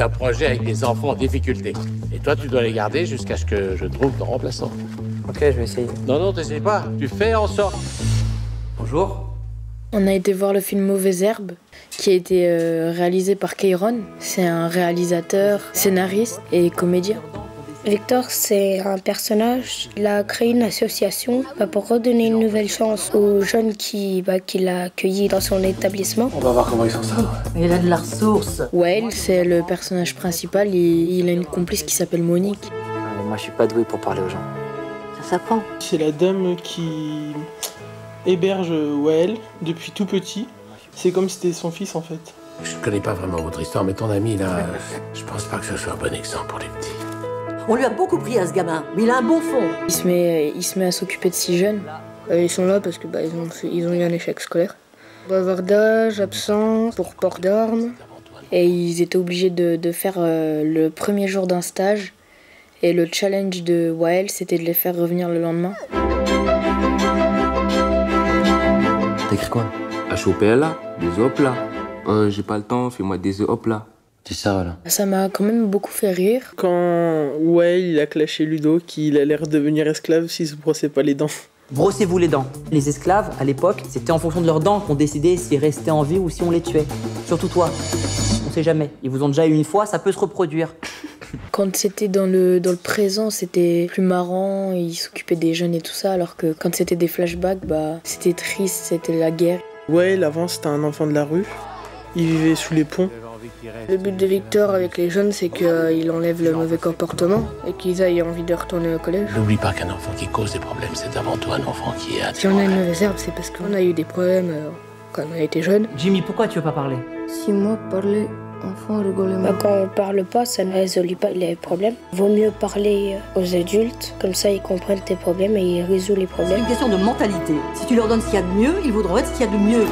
un projet avec des enfants en difficulté. Et toi, tu dois les garder jusqu'à ce que je trouve ton remplaçant. Ok, je vais essayer. Non, t'essayes pas. Tu fais en sorte. Bonjour. On a été voir le film Mauvaises Herbes, qui a été réalisé par Keyron. C'est un réalisateur, scénariste et comédien. Victor, c'est un personnage. Il a créé une association pour redonner une nouvelle chance aux jeunes qu'il a accueillis dans son établissement. On va voir comment ils s'en sortent. Il a de la ressource. Wael, c'est le personnage principal et il a une complice qui s'appelle Monique. Moi, je suis pas doué pour parler aux gens. Ça s'apprend. C'est la dame qui héberge Wael depuis tout petit. C'est comme si c'était son fils en fait. Je connais pas vraiment votre histoire, mais ton ami là, je pense pas que ce soit un bon exemple pour les petits. On lui a beaucoup pris à ce gamin, mais il a un bon fond. Il se met à s'occuper de 6 jeunes. Ils sont là parce que ils ont eu un échec scolaire. Bavardage, absent, pour port d'armes. Et ils étaient obligés de faire le premier jour d'un stage. Et le challenge de Wael, c'était de les faire revenir le lendemain. T'écris quoi? HOPLA, des hop là. J'ai pas le temps, fais-moi des hop là. C'est ça, là. Ça m'a quand même beaucoup fait rire. Quand Wael il a clashé Ludo qu'il allait redevenir esclave s'il se brossait pas les dents. Brossez-vous les dents. Les esclaves, à l'époque, c'était en fonction de leurs dents qu'on décidait s'ils restaient en vie ou si on les tuait. Surtout toi. On sait jamais. Ils vous ont déjà eu une fois, ça peut se reproduire. Quand c'était dans le présent, c'était plus marrant, ils s'occupaient des jeunes et tout ça, alors que quand c'était des flashbacks, c'était triste, c'était la guerre. Wael, avant, c'était un enfant de la rue. Il vivait sous les ponts. Le but de Victor avec les jeunes, c'est qu'il enlève le mauvais comportement et qu'ils aient envie de retourner au collège. N'oublie pas qu'un enfant qui cause des problèmes, c'est avant tout un enfant qui a des Si on a une problèmes. mauvaise herbe, c'est parce qu'on a eu des problèmes quand on a été jeune. Jimmy, pourquoi tu veux pas parler? Si moi parler, enfant rigoler. Quand on parle pas, ça ne résout pas les problèmes. Vaut mieux parler aux adultes, comme ça ils comprennent tes problèmes et ils résolvent les C'est problèmes. une question de mentalité. Si tu leur donnes ce qu'il y a de mieux, ils voudront être ce qu'il y a de mieux.